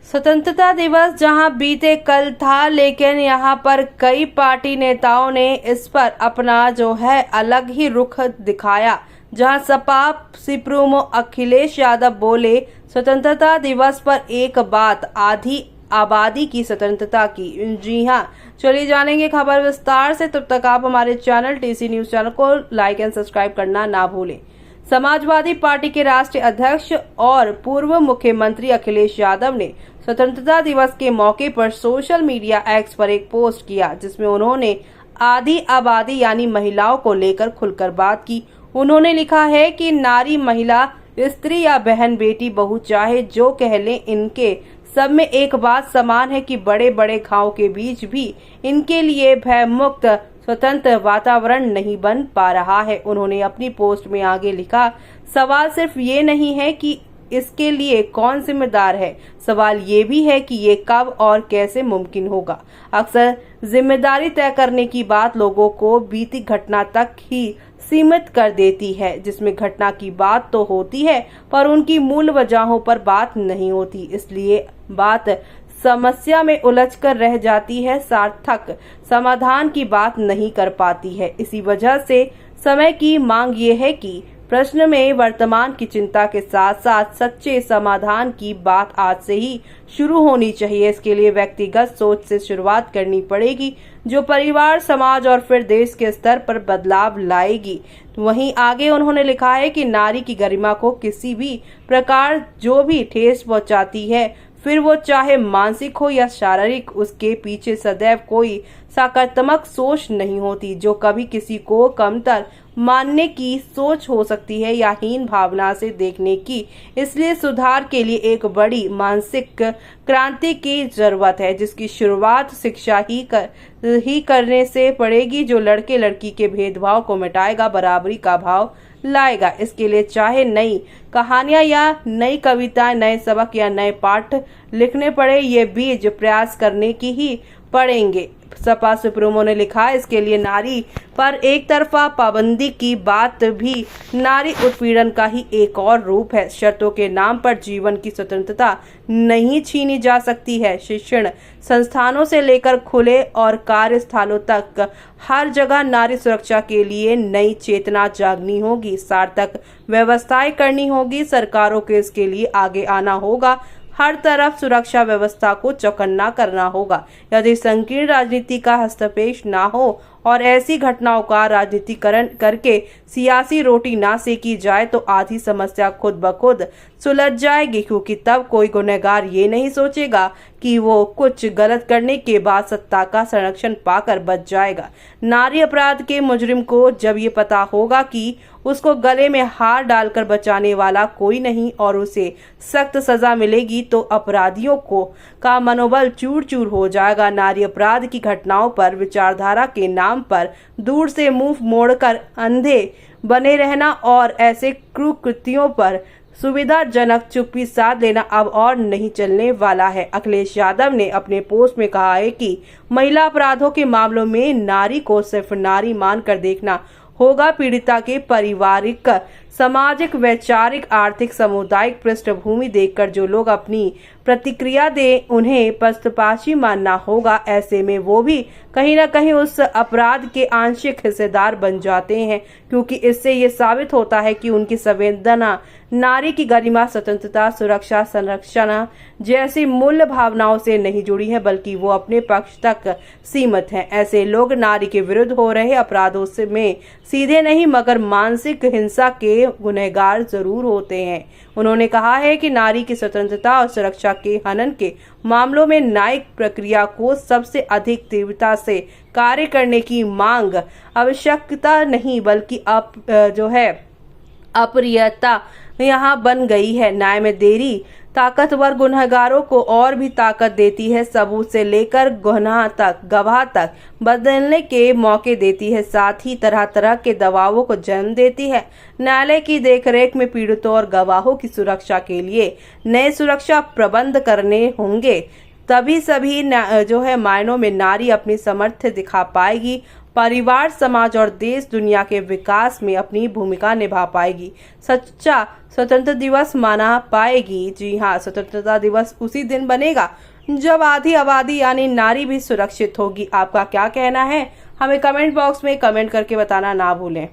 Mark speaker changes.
Speaker 1: स्वतंत्रता दिवस जहां बीते कल था, लेकिन यहां पर कई पार्टी नेताओं ने इस पर अपना अलग ही रुख दिखाया। जहां सपा सुप्रीमो अखिलेश यादव बोले, स्वतंत्रता दिवस पर एक बात, आधी आबादी की स्वतंत्रता की। जी हां, चलिए जानेंगे खबर विस्तार से। तब तक आप हमारे चैनल टीसी न्यूज चैनल को लाइक एंड सब्सक्राइब करना ना भूलें। समाजवादी पार्टी के राष्ट्रीय अध्यक्ष और पूर्व मुख्यमंत्री अखिलेश यादव ने स्वतंत्रता दिवस के मौके पर सोशल मीडिया एक्स पर एक पोस्ट किया, जिसमें उन्होंने आधी आबादी यानी महिलाओं को लेकर खुलकर बात की। उन्होंने लिखा है कि नारी, महिला, स्त्री या बहन, बेटी, बहू, चाहे जो कह लें, इनके सब में एक बात समान है कि बड़े बड़े घाव के बीच भी इनके लिए भय मुक्त स्वतंत्र वातावरण नहीं बन पा रहा है। उन्होंने अपनी पोस्ट में आगे लिखा, सवाल सिर्फ ये नहीं है कि इसके लिए कौन जिम्मेदार है, सवाल ये भी है कि ये कब और कैसे मुमकिन होगा। अक्सर जिम्मेदारी तय करने की बात लोगों को बीती घटना तक ही सीमित कर देती है, जिसमें घटना की बात तो होती है पर उनकी मूल वजहों पर बात नहीं होती। इसलिए बात समस्या में उलझकर रह जाती है, सार्थक समाधान की बात नहीं कर पाती है। इसी वजह से समय की मांग ये है कि प्रश्न में वर्तमान की चिंता के साथ साथ सच्चे समाधान की बात आज से ही शुरू होनी चाहिए। इसके लिए व्यक्तिगत सोच से शुरुआत करनी पड़ेगी, जो परिवार, समाज और फिर देश के स्तर पर बदलाव लाएगी। वहीं आगे उन्होंने लिखा है कि नारी की गरिमा को किसी भी प्रकार जो भी ठेस पहुंचाती है, फिर वो चाहे मानसिक हो या शारीरिक, उसके पीछे सदैव कोई सकारात्मक सोच नहीं होती, जो कभी किसी को कमतर मानने की सोच हो सकती है या हीन भावना से देखने की। इसलिए सुधार के लिए एक बड़ी मानसिक क्रांति की जरूरत है, जिसकी शुरुआत शिक्षा ही करने से पड़ेगी, जो लड़के लड़की के भेदभाव को मिटाएगा, बराबरी का भाव लाएगा। इसके लिए चाहे नई कहानियां या नई कविताएं, नए सबक या नए पाठ लिखने पड़े, ये बीज प्रयास करने की ही पड़ेंगे। सपा सुप्रीमो ने लिखा, इसके लिए नारी पर एक तरफा पाबंदी की बात भी नारी उत्पीड़न का ही एक और रूप है। शर्तों के नाम पर जीवन की स्वतंत्रता नहीं छीनी जा सकती है। शिक्षण संस्थानों से लेकर खुले और कार्यस्थलों तक हर जगह नारी सुरक्षा के लिए नई चेतना जागनी होगी, सार्थक व्यवस्थाएं करनी होगी। सरकारों को इसके लिए आगे आना होगा, हर तरफ सुरक्षा व्यवस्था को चौकन्ना करना होगा। यदि संकीर्ण राजनीति का हस्तक्षेप ना हो और ऐसी घटनाओं का राजनीतिकरण करके सियासी रोटी ना सेकी जाए, तो आधी समस्या खुद ब खुद सुलझ जाएगी, क्योंकि तब कोई गुनहगार ये नहीं सोचेगा कि वो कुछ गलत करने के बाद सत्ता का संरक्षण पाकर बच जाएगा। नारी अपराध के मुजरिम को जब ये पता होगा कि उसको गले में हार डालकर बचाने वाला कोई नहीं और उसे सख्त सजा मिलेगी, तो अपराधियों का मनोबल चूर चूर हो जाएगा। नारी अपराध की घटनाओं पर विचारधारा के नाम पर दूर से मुंह मोड़कर अंधे बने रहना और ऐसे कुकृत्यों पर सुविधाजनक चुप्पी साध लेना अब और नहीं चलने वाला है। अखिलेश यादव ने अपने पोस्ट में कहा है कि महिला अपराधों के मामलों में नारी को सिर्फ नारी मानकर देखना होगा। पीड़िता के पारिवारिक, सामाजिक, वैचारिक, आर्थिक, सामुदायिक पृष्ठभूमि देखकर जो लोग अपनी प्रतिक्रिया दे, उन्हें पक्षपाती मानना होगा। ऐसे में वो भी कहीं न कहीं उस अपराध के आंशिक हिस्सेदार बन जाते हैं, क्योंकि इससे ये साबित होता है कि उनकी संवेदना नारी की गरिमा, स्वतंत्रता, सुरक्षा, संरक्षण जैसी मूल्य भावनाओं से नहीं जुड़ी है, बल्कि वो अपने पक्ष तक सीमित हैं। ऐसे लोग नारी के विरुद्ध हो रहे अपराधों से में सीधे नहीं मगर मानसिक हिंसा के गुनहगार जरूर होते हैं। उन्होंने कहा है कि नारी की स्वतंत्रता और सुरक्षा के हनन के मामलों में न्यायिक प्रक्रिया को सबसे अधिक तीव्रता से कार्य करने की मांग आवश्यकता नहीं, बल्कि अपरियता यहाँ बन गई है। न्याय में देरी ताकतवर गुनहगारों को और भी ताकत देती है, सबूत से लेकर गवाह तक बदलने के मौके देती है, साथ ही तरह तरह के दबावों को जन्म देती है। न्यायालय की देखरेख में पीड़ितों और गवाहों की सुरक्षा के लिए नए सुरक्षा प्रबंध करने होंगे, तभी सभी मायनों में नारी अपनी सामर्थ्य दिखा पाएगी। परिवार, समाज और देश दुनिया के विकास में अपनी भूमिका निभा पाएगी, सच्चा स्वतंत्र दिवस माना पाएगी। जी हाँ, स्वतंत्रता दिवस उसी दिन बनेगा जब आधी आबादी यानी नारी भी सुरक्षित होगी। आपका क्या कहना है? हमें कमेंट बॉक्स में कमेंट करके बताना ना भूलें।